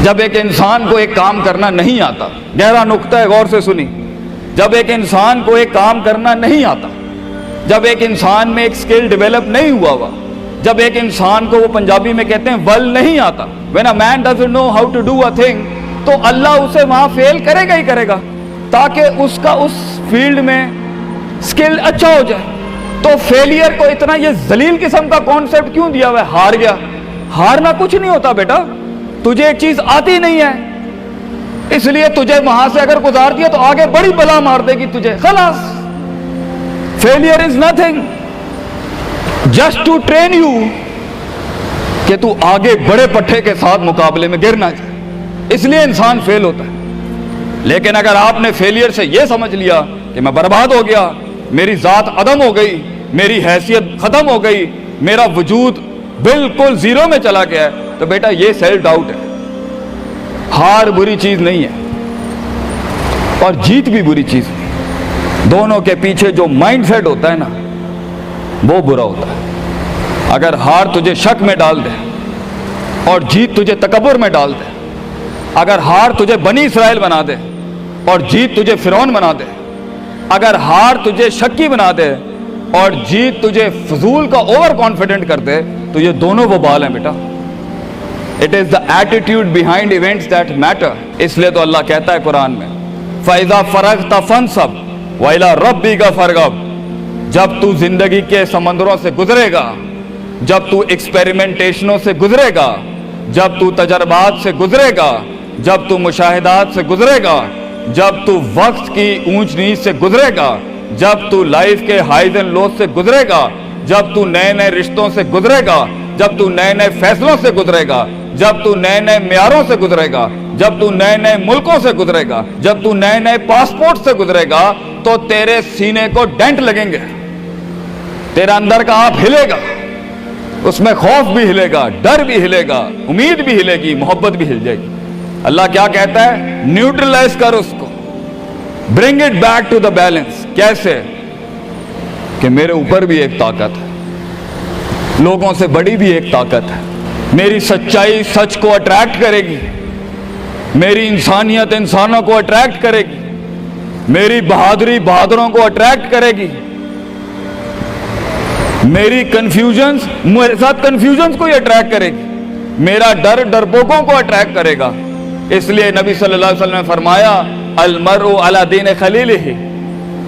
जब एक इंसान को एक काम करना नहीं आता, गहरा नुक्ता है, गौर से सुनी, जब एक इंसान को एक काम करना नहीं आता, जब एक इंसान में एक स्किल डेवलप नहीं हुआ, जब एक इंसान को, वो पंजाबी में कहते हैं वल नहीं आता, when a man doesn't know how to do a thing, तो अल्लाह उसे वहां फेल करेगा ही करेगा, ताकि उसका उस फील्ड में स्किल अच्छा हो जाए। तो फेलियर को इतना ये जलील किस्म का कॉन्सेप्ट क्यों दिया हुआ है? हार गया, हारना कुछ नहीं होता बेटा, तुझे एक चीज आती नहीं है, इसलिए तुझे वहां से अगर गुजार दिया तो आगे बड़ी बला मार देगी तुझे, खलास। Failure is nothing, just to train you कि तू आगे बड़े पट्टे के साथ मुकाबले में गिर ना जाए, इसलिए इंसान फेल होता है। लेकिन अगर आपने फेलियर से यह समझ लिया कि मैं बर्बाद हो गया, मेरी जात अदम हो गई, मेरी हैसियत खत्म हो गई, मेरा वजूद बिल्कुल जीरो में चला गया है, तो बेटा ये सेल्फ डाउट है। हार बुरी चीज नहीं है और जीत भी बुरी चीज नहीं, दोनों के पीछे जो माइंडसेट होता है ना, वो बुरा होता है। अगर हार तुझे शक में डाल दे और जीत तुझे तकब्बुर में डाल दे, अगर हार तुझे बनी इसराइल बना दे और जीत तुझे फिरौन बना दे, अगर हार तुझे शक्की बना दे और जीत तुझे फजूल का ओवर कॉन्फिडेंट कर दे, तो ये दोनों वबाल हैं बेटा। It is the attitude behind events that matter. इसलिए तो अल्लाह कहता है कुरान में, फैज़ा फरग़्ता फंसब व इला रब्बिका फरग़ब। जब तू जिंदगी के समंदरों से गुजरेगा, जब तू एक्सपेरिमेंटेशनों से गुजरेगा, जब तू तजर्बात से गुजरेगा, जब तू मुशाहिदात से गुजरेगा, जब तू वक्त की ऊंच नीच से गुजरेगा, जब तू लाइफ के हाइज एंड लोज से गुजरेगा, जब तू नए नए रिश्तों से गुजरेगा, जब तू नए नए फैसलों से गुजरेगा, जब तू नए नए म्यारों से गुजरेगा, जब तू नए नए मुल्कों से गुजरेगा, जब तू नए नए पासपोर्ट से गुजरेगा, तो तेरे सीने को डेंट लगेंगे, तेरा अंदर का आप हिलेगा, उसमें खौफ भी हिलेगा, डर भी हिलेगा, उम्मीद भी हिलेगी, मोहब्बत भी हिल जाएगी। अल्लाह क्या कहता है? न्यूट्रलाइज कर उसको, bring it back to the balance. कैसे? कि मेरे ऊपर भी एक ताकत है, लोगों से बड़ी भी एक ताकत है, मेरी सच्चाई सच को अट्रैक्ट करेगी, मेरी इंसानियत इंसानों को अट्रैक्ट करेगी, मेरी बहादुरी बहादुरों को अट्रैक्ट करेगी, मेरी कंफ्यूजन्स मेरे साथ कंफ्यूजन्स को ही अट्रैक्ट करेगी, मेरा डर डरपोकों को अट्रैक्ट करेगा। इसलिए नबी सल्लल्लाहु अलैहि वसल्लम ने फरमाया, अल मरउ अला दीन खलीलिही,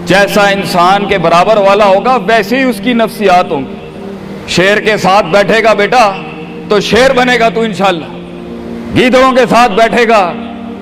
जैसा इंसान के बराबर वाला होगा वैसे ही उसकी नफ्सियात होंगी। शेर के साथ बैठेगा बेटा तो शेर बनेगा तू इंशाल्लाह, गीदड़ों के साथ बैठेगा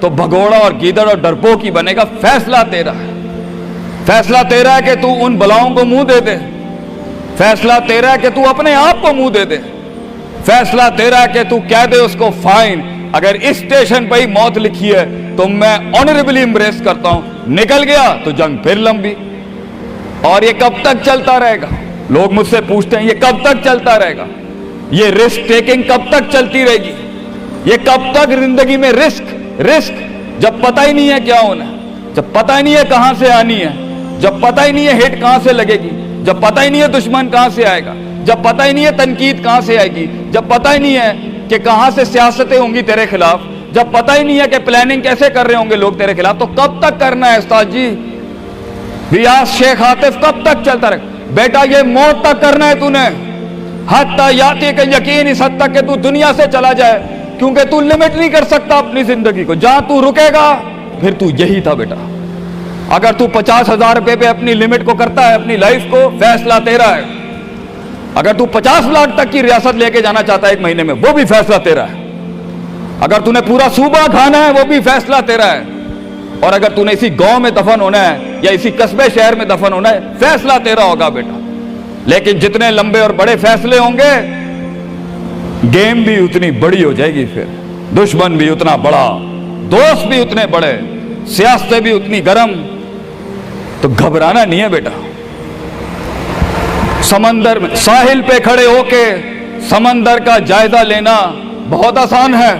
तो भगोड़ा और गीदड़ और डरपोक ही बनेगा। फैसला तेरा है, फैसला तेरा है कि तू उन बलाओं को मुंह दे दे, फैसला तेरा है कि तू अपने आप को मुंह दे दे, फैसला तेरा है कि तू कह दे उसको फाइन, अगर इस स्टेशन पर ही मौत लिखी है तो मैं ऑनरेबली एम्ब्रेस करता हूं, निकल गया तो जंग फिर लंबी। और ये कब तक चलता रहेगा? लोग मुझसे पूछते हैं ये कब तक चलता रहेगा, ये रिस्क टेकिंग कब तक चलती रहेगी, ये कब तक जिंदगी में रिस्क रिस्क, जब पता ही नहीं है क्या होना है, जब पता ही नहीं है कहां से आनी है, जब पता ही नहीं है हिट कहां से लगेगी, जब पता ही नहीं है दुश्मन कहां से आएगा, जब पता ही नहीं है तनकीद कहां से आएगी, जब पता ही नहीं है कि कहां से सियासतें होंगी तेरे खिलाफ, जब पता ही नहीं है कि प्लानिंग कैसे कर रहे होंगे लोग तेरे खिलाफ, तो कब तक करना है उस्ताद जी? रियाज शेख आतिफ, कब तक चलता रहे? बेटा ये मौत तक करना है तूने, हत्ता याती के यकीन, इस हद तक कि तू दुनिया से चला जाए, क्योंकि तू लिमिट नहीं कर सकता अपनी जिंदगी को, जहां तू रुकेगा फिर तू यही था बेटा। अगर तू 50,000 रुपए पे अपनी लिमिट को करता है, अपनी लाइफ को, फैसला तेरा है। अगर तू 50 लाख तक की रियासत लेके जाना चाहता है एक महीने में, वो भी फैसला तेरा है। अगर तूने पूरा सूबा खाना है, वो भी फैसला तेरा है। और अगर तूने इसी गांव में दफन होना है या इसी कस्बे शहर में दफन होना है, फैसला तेरा होगा बेटा। लेकिन जितने लंबे और बड़े फैसले होंगे, गेम भी उतनी बड़ी हो जाएगी, फिर दुश्मन भी उतना बड़ा, दोस्त भी उतने बड़े, सियासतें भी उतनी गर्म। तो घबराना नहीं है बेटा। समंदर में साहिल पे खड़े होके समंदर का जायजा लेना बहुत आसान है,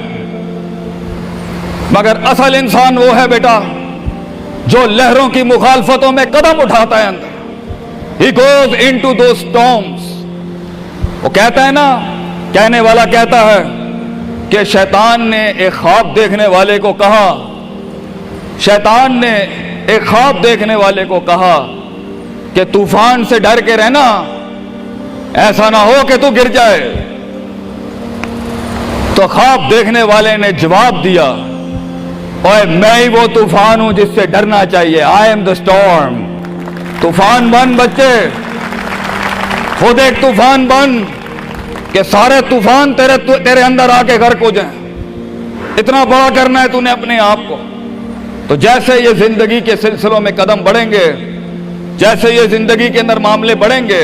मगर असल इंसान वो है बेटा जो लहरों की मुखालफतों में कदम उठाता है अंदर। He goes into those storms। वो कहता है ना, कहने वाला कहता है कि शैतान ने एक ख्वाब देखने वाले को कहा, शैतान ने एक ख्वाब देखने वाले को कहा कि तूफान से डर के रहना, ऐसा ना हो कि तू गिर जाए। तो ख्वाब देखने वाले ने जवाब दिया, ओए मैं ही वो तूफान हूं जिससे डरना चाहिए। I am the storm. तूफान बन बच्चे, खुद एक तूफान बन कि सारे तूफान तेरे अंदर आके गर्क हो जाएं। इतना बड़ा करना है तूने अपने आप को। तो जैसे ये जिंदगी के सिलसिलों में कदम बढ़ेंगे, जैसे ये जिंदगी के अंदर मामले बढ़ेंगे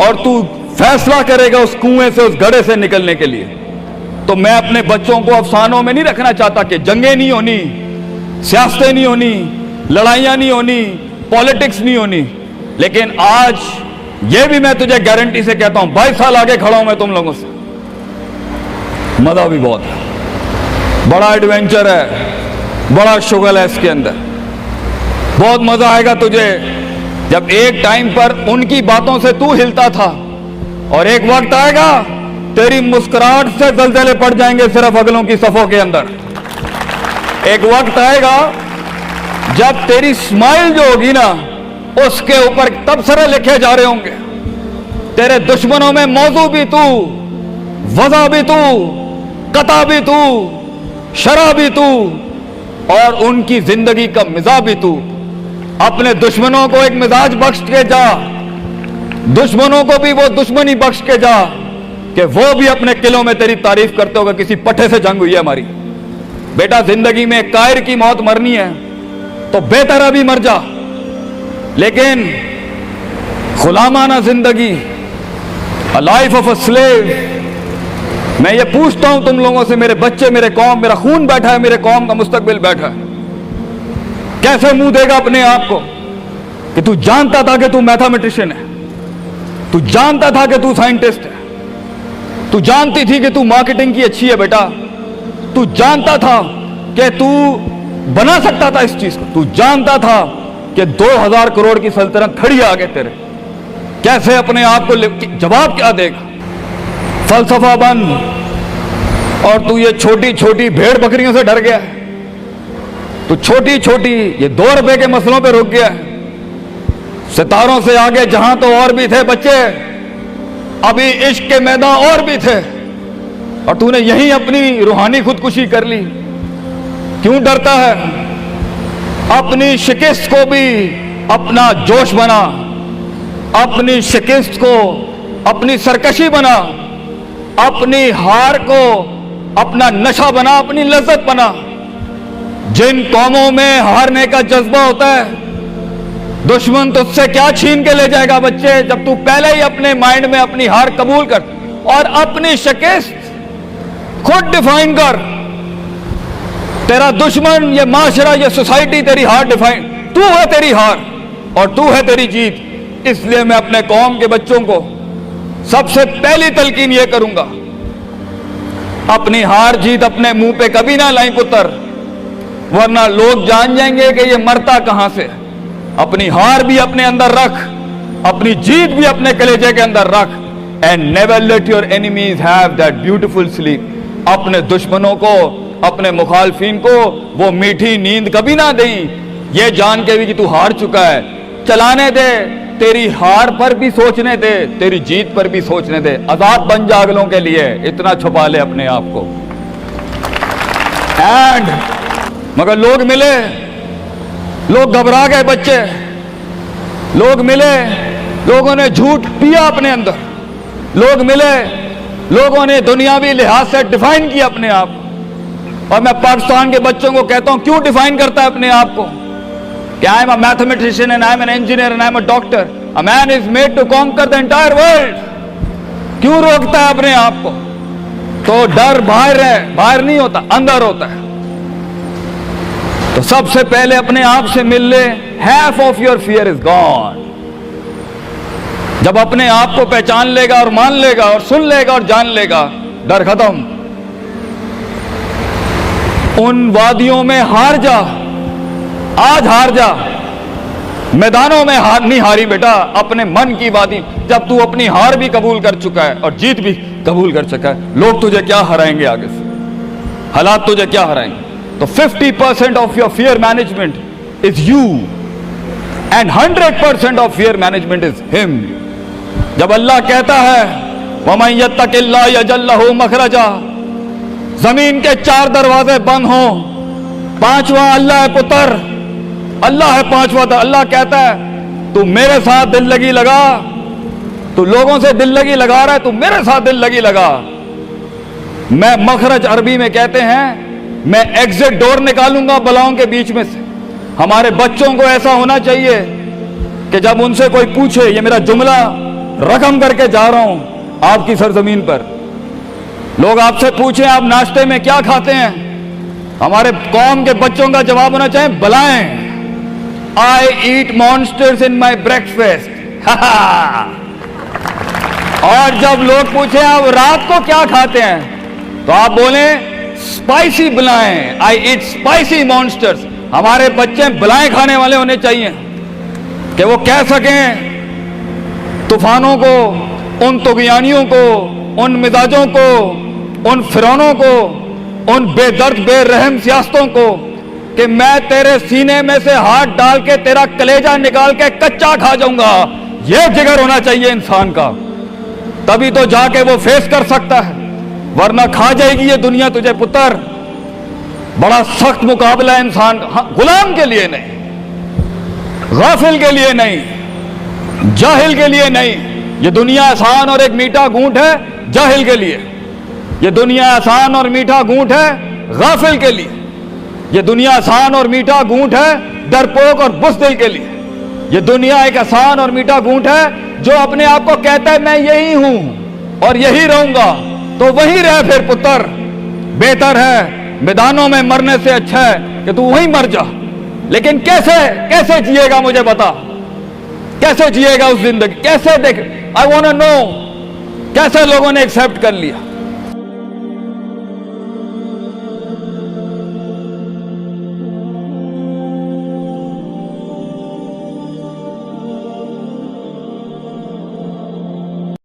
और तू फैसला करेगा उस कुएं से, उस गड्ढे से निकलने के लिए, तो मैं अपने बच्चों को अफसानों में नहीं रखना चाहता कि जंगें नहीं होनी, सियासतें नहीं होनी, लड़ाइयां नहीं होनी, पॉलिटिक्स नहीं होनी। लेकिन आज ये भी मैं तुझे गारंटी से कहता हूं, 22 साल आगे खड़ा हूं मैं तुम लोगों से। मजा भी बहुत है, बड़ा एडवेंचर है, बड़ा शुगल है इसके अंदर। बहुत मजा आएगा तुझे जब एक टाइम पर उनकी बातों से तू हिलता था और एक वक्त आएगा तेरी मुस्कुराहट से जलजले पड़ जाएंगे सिर्फ अगलों की सफों के अंदर। एक वक्त आएगा जब तेरी स्माइल जो होगी ना, उसके ऊपर तबसरे लिखे जा रहे होंगे। तेरे दुश्मनों में मौजू भी तू, वजह भी तू, कता भी तू, शरा भी तू और उनकी जिंदगी का मिजाज भी तू। अपने दुश्मनों को एक मिजाज बख्श के जा, दुश्मनों को भी वो दुश्मनी बख्श के जा कि वो भी अपने किलों में तेरी तारीफ करते होगा। किसी पट्टे से जंग हुई है हमारी। बेटा जिंदगी में कायर की मौत मरनी है तो बेहतर अभी मर जा, लेकिन गुलामाना जिंदगी, a life of a slave. मैं ये पूछता हूं तुम लोगों से, मेरे बच्चे, मेरे कौम, मेरा खून बैठा है, मेरे कौम का मुस्तकबिल बैठा है, कैसे मुंह देगा अपने आप को कि तू जानता था कि तू मैथमेटिशियन है, तू जानता था कि तू साइंटिस्ट है, तू जानती थी कि तू मार्केटिंग की अच्छी है बेटा, तू जानता था कि तू बना सकता था इस चीज को, तू जानता था कि 2000 करोड़ की सल्तनत खड़ी है आगे तेरे, कैसे अपने आप को जवाब क्या देगा? फलसफा बन और तू ये छोटी छोटी भेड़ बकरियों से डर गया है, तू छोटी छोटी ये 2 रुपए के मसलों पे रुक गया है। सितारों से आगे जहां तो और भी थे बच्चे, अभी इश्क के मैदान और भी थे, और तूने यहीं अपनी रूहानी खुदकुशी कर ली। क्यों डरता है? अपनी शिकस्त को भी अपना जोश बना, अपनी शिकस्त को अपनी सरकशी बना, अपनी हार को अपना नशा बना, अपनी लज्जत बना। जिन कौमों में हारने का जज्बा होता है, दुश्मन तुझसे क्या छीन के ले जाएगा बच्चे, जब तू पहले ही अपने माइंड में अपनी हार कबूल कर और अपनी शिकस्त खुद डिफाइन कर। तेरा दुश्मन, ये माशरा, ये सोसाइटी तेरी हार डिफाइन, तू है तेरी हार और तू है तेरी जीत। इसलिए मैं अपने कौम के बच्चों को सबसे पहली तलकीन ये करूंगा, अपनी हार जीत अपने मुंह पे कभी ना लाई पुत्र, वरना लोग जान जाएंगे कि ये मरता कहां से। अपनी हार भी अपने अंदर रख, अपनी जीत भी अपने कलेजे के अंदर रख। And never let your enemies have that beautiful sleep. अपने दुश्मनों को, अपने मुखालफिन को वो मीठी नींद कभी ना दें, ये जान के भी कि तू हार चुका है। चलाने दे, तेरी हार पर भी सोचने दे, तेरी जीत पर भी सोचने दे। आजाद बन जा अगलों के लिए, इतना छुपा ले अपने आप को। एंड मगर लोग मिले, लोग घबरा गए बच्चे, लोग मिले, लोगों ने झूठ पिया अपने अंदर, लोग मिले, लोगों ने दुनियावी लिहाज से डिफाइन किया अपने आप को। और मैं पाकिस्तान के बच्चों को कहता हूं, क्यों डिफाइन करता है अपने आप को कि I am a mathematician and I am an engineer and I am a doctor. A man is made to conquer the entire world. क्यों रोकता है अपने आप को? तो डर बाहर है, बाहर नहीं होता, अंदर होता है। तो सबसे पहले अपने आप से मिल ले, half of your fear is gone। जब अपने आप को पहचान लेगा और मान लेगा और सुन लेगा और जान लेगा, डर खत्म। उन वादियों में हार जा, आज हार जा, मैदानों में हार नहीं हारी बेटा, अपने मन की वादी। जब तू अपनी हार भी कबूल कर चुका है और जीत भी कबूल कर चुका है, लोग तुझे क्या हराएंगे आगे से? हालात तुझे क्या हराएंगे। तो 50% of your fear management is you and 100% of fear management is him. जब अल्लाह कहता है वमन यत्तकिल्लाह यजअल लहू मखरजा, जमीन के 4 दरवाजे बंद हो, 5वां अल्लाह है पुत्र, अल्लाह है 5वां। अल्लाह कहता है तू मेरे साथ दिल लगी लगा, तू लोगों से दिल लगी लगा रहा है, तू मेरे साथ दिल लगी लगा। मैं मखरज अरबी में कहते हैं मैं एग्जिट डोर निकालूंगा बलाओं के बीच में से। हमारे बच्चों को ऐसा होना चाहिए कि जब उनसे कोई पूछे, ये मेरा जुमला रकम करके जा रहा हूं आपकी सरजमीन पर, लोग आपसे पूछें आप नाश्ते में क्या खाते हैं, हमारे कौम के बच्चों का जवाब होना चाहिए बलाएं, आई ईट मॉन्स्टर्स इन माई ब्रेकफास्ट। और जब लोग पूछे आप रात को क्या खाते हैं, तो आप बोले स्पाइसी बलाएं, आई ईट स्पाइसी मॉन्स्टर्स। हमारे बच्चे बलाएं खाने वाले होने चाहिए कि वो कह सकें तूफानों को, उन तुगयानियों को, उन मिजाजों को, उन फिरौनों को, उन बेदर्द बेरहम सियासतों को कि मैं तेरे सीने में से हाथ डाल के तेरा कलेजा निकाल के कच्चा खा जाऊंगा। यह जिगर होना चाहिए इंसान का, तभी तो जाके वो फेस कर सकता है, वरना खा जाएगी ये दुनिया तुझे पुत्र। बड़ा सख्त मुकाबला है इंसान का। हाँ, गुलाम के लिए नहीं, गाफिल के लिए नहीं, जाहिल के लिए नहीं। ये दुनिया आसान और एक मीठा घूंट है जाहिल के लिए, ये दुनिया आसान और मीठा घूंट है गाफिल के लिए, ये दुनिया आसान और मीठा घूंट है डरपोक और बुज़दिल के लिए। ये दुनिया एक आसान और मीठा घूंट है जो अपने आप को कहता है मैं यही हूं और यही रहूंगा, तो वही रह फिर पुत्र। बेहतर है मैदानों में मरने से अच्छा है कि तू वहीं मर जा। लेकिन कैसे कैसे जिएगा मुझे बता, कैसे जिएगा उस जिंदगी, कैसे देख, आई वांट टू नो कैसे लोगों ने एक्सेप्ट कर लिया।